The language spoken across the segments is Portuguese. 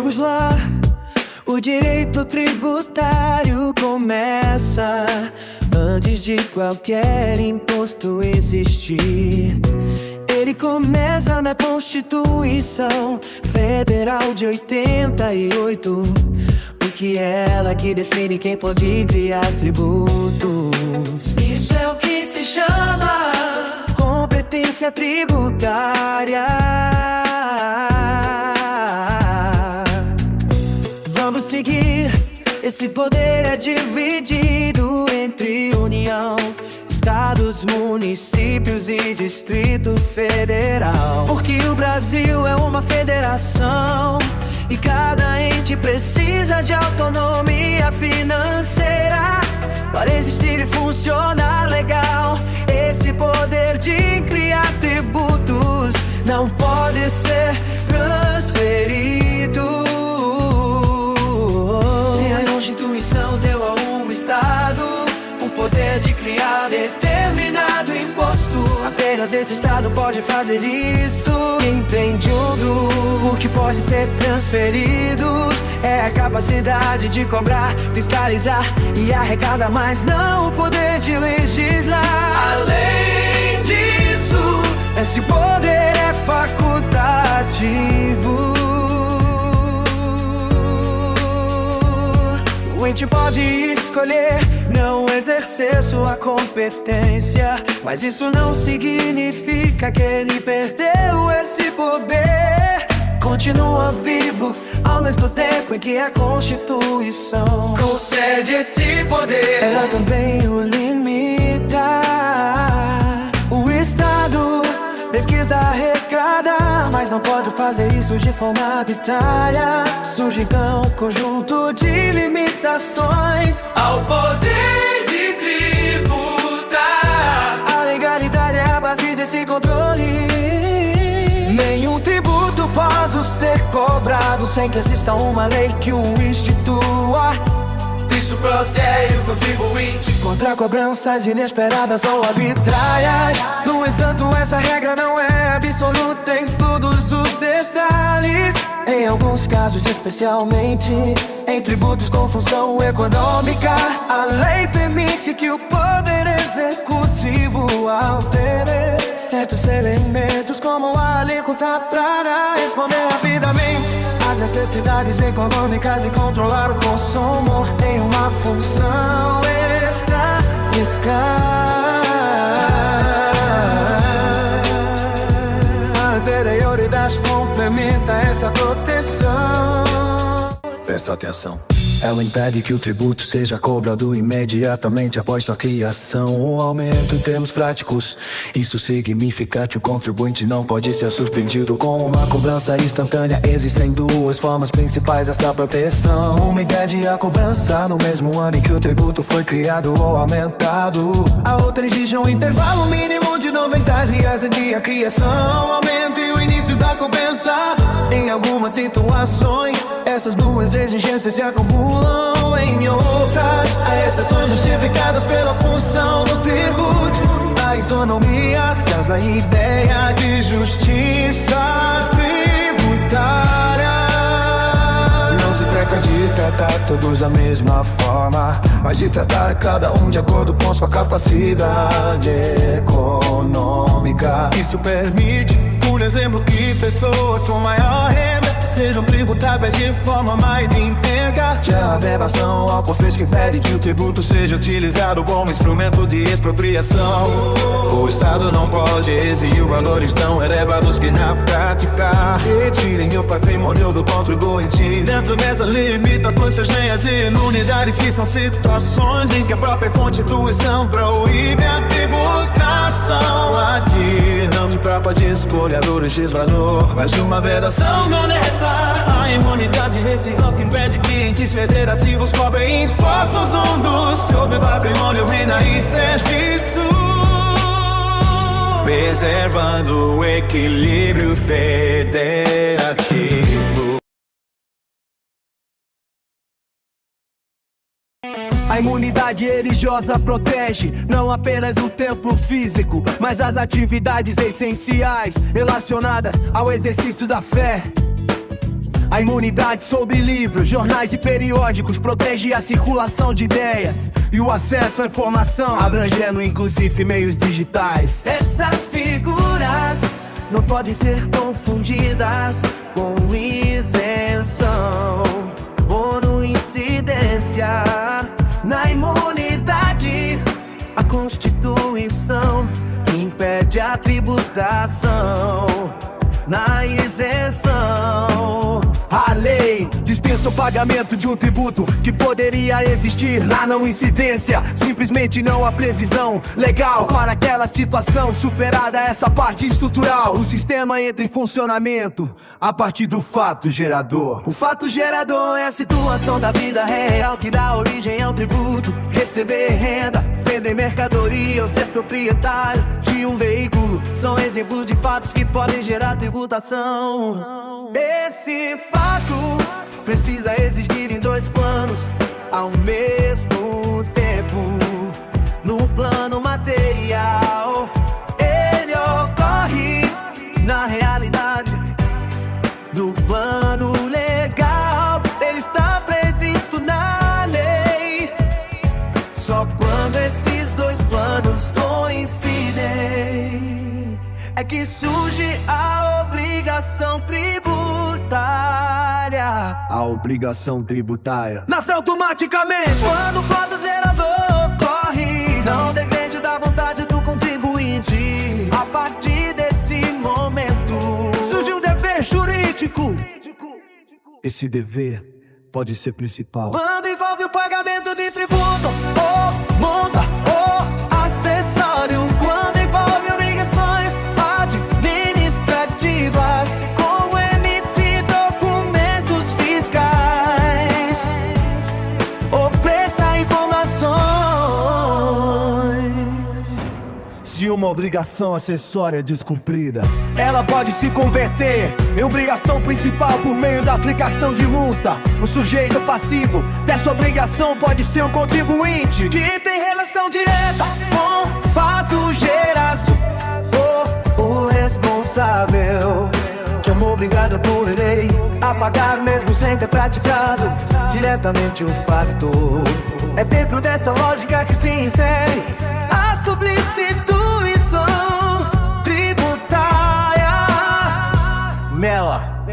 Vamos lá, o direito tributário começa antes de qualquer imposto existir. Ele começa na Constituição Federal de 88, porque é ela que define quem pode criar tributos. Isso é o que se chama competência tributária. Vamos seguir. Esse poder é dividido entre União, Estados, municípios e Distrito Federal. Porque o Brasil é uma federação e cada ente precisa de autonomia financeira para existir e funcionar legal. Esse poder de criar tributos não pode ser transferido. Se a Constituição deu a um Estado o poder de criar determinado imposto, apenas esse Estado pode fazer isso. Entendido? O que pode ser transferido é a capacidade de cobrar, fiscalizar e arrecadar, mas não o poder de legislar. Além disso, esse poder é facultativo. O ente pode escolher não exercer sua competência, mas isso não significa que ele perdeu esse poder. Continua vivo ao mesmo tempo em que a Constituição concede esse poder. Ela também o limita. O Estado precisa arrecadar, mas não pode fazer isso de forma arbitrária. Surge então um conjunto de limitações ao poder de tributar. A legalidade é a base desse controle. Nenhum tributo pode ser cobrado sem que exista uma lei que o institua. Isso protege o contribuinte contra cobranças inesperadas ou arbitrárias. No entanto, essa regra não é absoluta em todos os detalhes. Em alguns casos, especialmente em tributos com função econômica, a lei permite que o poder executivo altere certos elementos, como a alíquota, para responder rapidamente às necessidades econômicas e controlar o consumo em uma função extra fiscal. A anterioridade complementa essa proteção. Presta atenção. Ela impede que o tributo seja cobrado imediatamente após sua criação. Um aumento em termos práticos. Isso significa que o contribuinte não pode ser surpreendido com uma cobrança instantânea. Existem duas formas principais dessa proteção. Uma impede a cobrança no mesmo ano em que o tributo foi criado ou aumentado. A outra exige um intervalo mínimo de 90 dias entre a criação, aumento e o início da cobrança. Em algumas situações, essas duas exigências se acumulam. Em outras, há exceções justificadas pela função do tributo. A isonomia traz a ideia de justiça tributária. Não se trata de tratar todos da mesma forma, mas de tratar cada um de acordo com sua capacidade econômica. Isso permite, por exemplo, que pessoas com maior renda sejam tributáveis de forma mais íntegra. Já a verbação ao confisco impede que o tributo seja utilizado como instrumento de expropriação. O Estado não pode exigir valores tão elevados que na prática retirem o patrimônio do contribuinte. Dentro dessas limitações tem as imunidades, que são situações em que a própria Constituição proíbe a tributação. Aqui não se trata de escolha do legislador, mas de uma vedação não derrota. A imunidade recíproca impede que entes federativos cobrem impostos fundos sobre patrimônio, renda e serviço, preservando o equilíbrio federativo. A imunidade religiosa protege não apenas o templo físico, mas as atividades essenciais relacionadas ao exercício da fé. A imunidade sobre livros, jornais e periódicos protege a circulação de ideias e o acesso à informação, abrangendo inclusive meios digitais. Essas figuras não podem ser confundidas com isenção ou incidência. Na imunidade, a Constituição impede a tributação. Na isenção, a lei dispensa o pagamento de um tributo que poderia existir na não incidência. Simplesmente não há previsão legal para aquela situação. Superada essa parte estrutural, o sistema entra em funcionamento a partir do fato gerador. O fato gerador é a situação da vida real que dá origem ao tributo. Receber renda, vender mercadoria ou ser proprietário de um veículo são exemplos de fatos que podem gerar tributação. Esse fato precisa existir em dois planos ao mesmo tempo. No plano material, ele ocorre na realidade. No plano legal, ele está previsto na lei. Só quando esses dois planos coincidem é que surge a obrigação tributária. A obrigação tributária nasce automaticamente quando o fato gerador ocorre. Não depende da vontade do contribuinte. A partir desse momento surge o dever jurídico. Esse dever pode ser principal quando envolve o pagamento de tributo ou multa ou acessório. Quando envolve obrigações administrativas, como emitir documentos fiscais ou prestar informações. Se uma obrigação acessória é descumprida, ela pode se converter em obrigação principal por meio da aplicação de multa. O sujeito passivo dessa obrigação pode ser um contribuinte que tem relação direta com o fato gerado, ou o responsável, que é um obrigado por lei a pagar mesmo sem ter praticado diretamente o fato. É dentro dessa lógica que se insere a substituição tributária. Nela,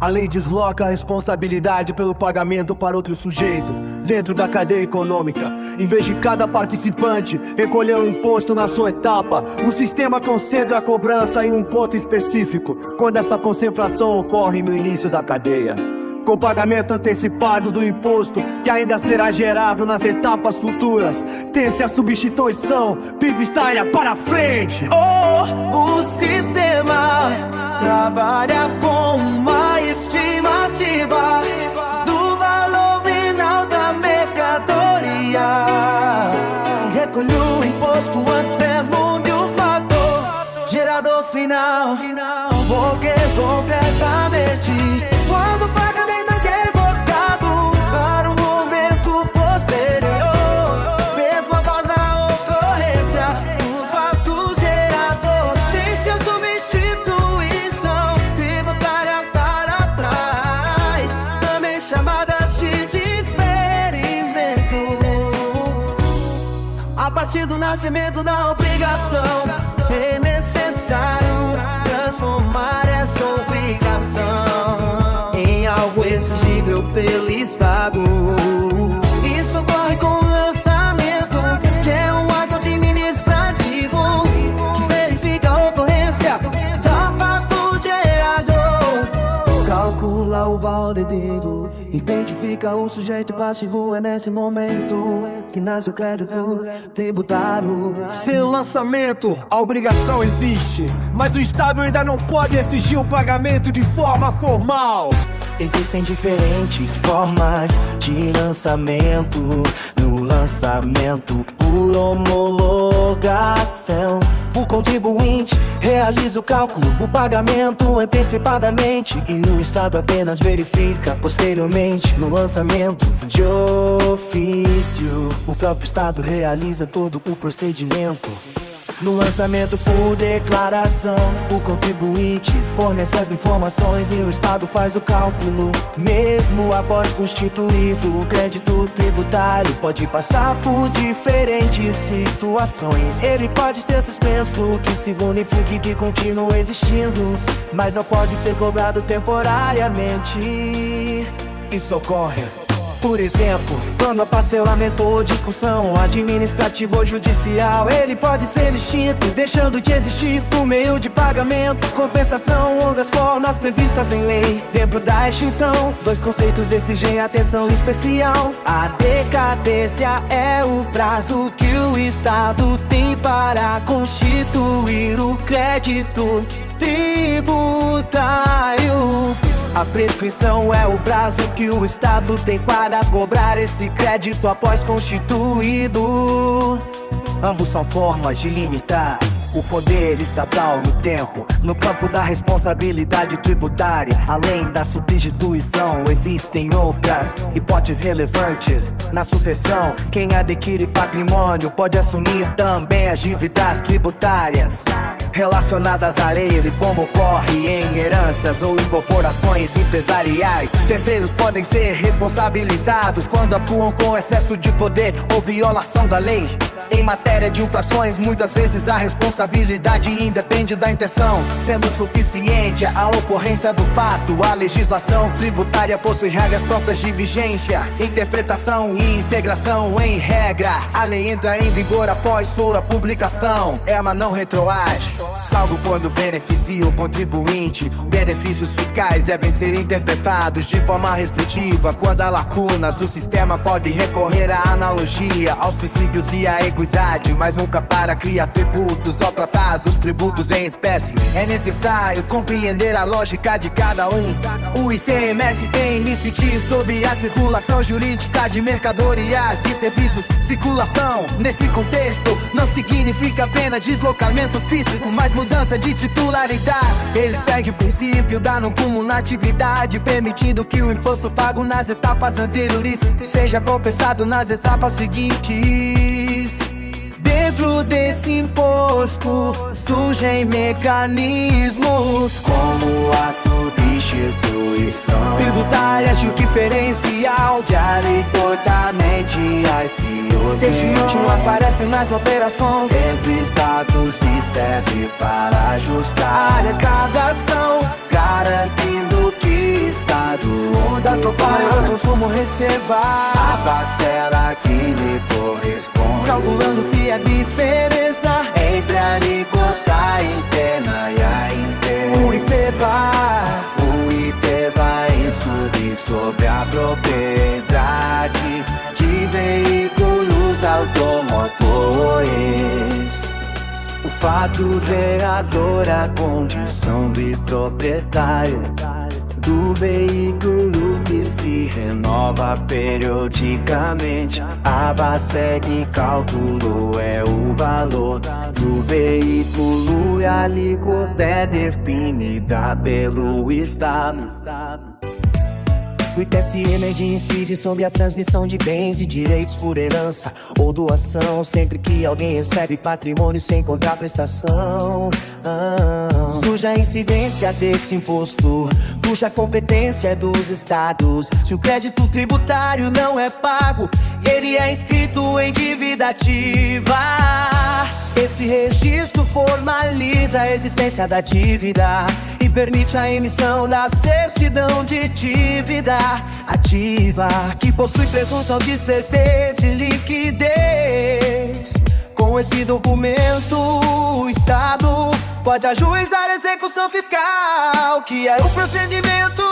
a lei desloca a responsabilidade pelo pagamento para outro sujeito dentro da cadeia econômica. Em vez de cada participante recolher um imposto na sua etapa, o sistema concentra a cobrança em um ponto específico, quando essa concentração ocorre no início da cadeia. Com pagamento antecipado do imposto, que ainda será gerável nas etapas futuras, tem-se a substituição tributária para frente. O sistema trabalha com uma estimativa do valor final da mercadoria. Recolhe o imposto antes mesmo de um fator gerador final. Porque concretamente, quando o pagamento é desbloqueado para um momento posterior, mesmo após a ocorrência, o fato gerador tem-se a substituição tributária para trás, também chamada de diferimento. A partir do nascimento da obrigação, é necessário transformar essa obrigação em algo exigível pelo Estado. Isso ocorre com o lançamento, que é um ato administrativo que verifica a ocorrência da fato gerador. Calcula o valor devido, identifica o sujeito passivo. É nesse momento que nasce o crédito tributário. Sem lançamento, a obrigação existe, mas o Estado ainda não pode exigir o pagamento de forma formal. Existem diferentes formas de lançamento. No lançamento por homologação, o contribuinte realiza o cálculo, o pagamento antecipadamente, e o Estado apenas verifica posteriormente. No lançamento de ofício, o próprio Estado realiza todo o procedimento. No lançamento por declaração, o contribuinte fornece as informações e o Estado faz o cálculo. Mesmo após constituído, o crédito tributário pode passar por diferentes situações. Ele pode ser suspenso, que significa que continua existindo, mas não pode ser cobrado temporariamente. Isso ocorre, por exemplo, quando há parcelamento ou discussão administrativa ou judicial. Ele pode ser extinto, deixando de existir por meio de pagamento, compensação ou das formas previstas em lei. Dentro da extinção, dois conceitos exigem atenção especial. A decadência é o prazo que o Estado tem para constituir o crédito tributário. A prescrição é o prazo que o Estado tem para cobrar esse crédito após constituído. Ambos são formas de limitar o poder estatal no tempo. No campo da responsabilidade tributária, além da substituição, existem outras hipóteses relevantes. Na sucessão, quem adquire patrimônio pode assumir também as dívidas tributárias relacionadas a ele, como ocorre em heranças ou incorporações empresariais. Terceiros podem ser responsabilizados quando atuam com excesso de poder ou violação da lei. Em matéria de infrações, muitas vezes a responsabilidade independe da intenção, sendo suficiente a ocorrência do fato. A legislação tributária possui regras próprias de vigência, interpretação e integração em regra. A lei entra em vigor após sua publicação. Ela não retroage, salvo quando beneficia o contribuinte. Benefícios fiscais devem ser interpretados de forma restritiva. Quando há lacunas, o sistema pode recorrer à analogia, aos princípios e à equidade, mas nunca para criar tributos ou tratar os tributos em espécie. É necessário compreender a lógica de cada um. O ICMS tem incidir sobre a circulação jurídica de mercadorias e serviços. Circulação, nesse contexto, não significa apenas deslocamento físico, mas mudança de titularidade. Ele segue o princípio da não cumulatividade, permitindo que o imposto pago nas etapas anteriores seja compensado nas etapas seguintes. Dentro desse imposto surgem mecanismos como a substituição tributária de diferencial de alíquotamente ICOs. Desde uma tarefa nas operações entre estados e SESI para ajustar a arrecadação, garantindo que estado onde a total o consumo receba a parcela que lhe corresponde, calculando-se a diferença entre a alíquota interna e a interna. O IPVA incide sobre a propriedade de veículos automotores. O fato veador a condição de proprietário do veículo que se renova periodicamente. A base de cálculo é o valor do veículo e a alíquota é definida pelo Estado. O ITSM incide sobre a transmissão de bens e direitos por herança ou doação, sempre que alguém recebe patrimônio sem contraprestação. Surge a incidência desse imposto, cuja competência é dos estados. Se o crédito tributário não é pago, ele é inscrito em dívida ativa. Esse registro formaliza a existência da dívida e permite a emissão da certidão de dívida ativa, que possui presunção de certeza e liquidez. Com esse documento, o Estado pode ajuizar a execução fiscal, que é o procedimento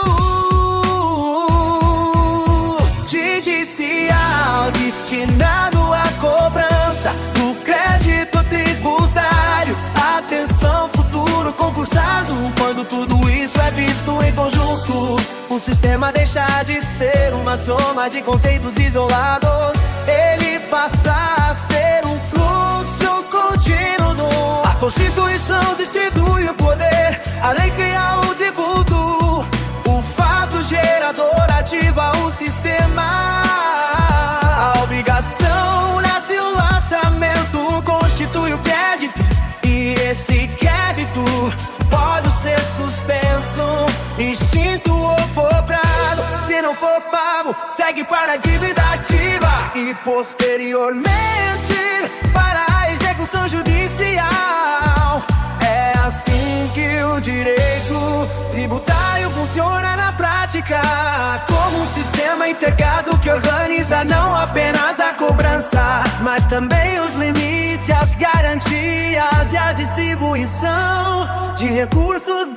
judicial destinado à cobrança do crédito tributário. Atenção, futuro concursado, quando tudo isso é visto em conjunto, o sistema deixa de ser uma soma de conceitos isolados. Ele passa a ser um fluxo contínuo. A Constituição distribui o poder, a lei cria o tributo, o fato gerador ativa o sistema. A obrigação nasce o lançamento, constitui o crédito for pago segue para a dívida ativa e posteriormente para a execução judicial. É assim que o direito tributário funciona na prática, como um sistema integrado que organiza não apenas a cobrança, mas também os limites, as garantias e a distribuição de recursos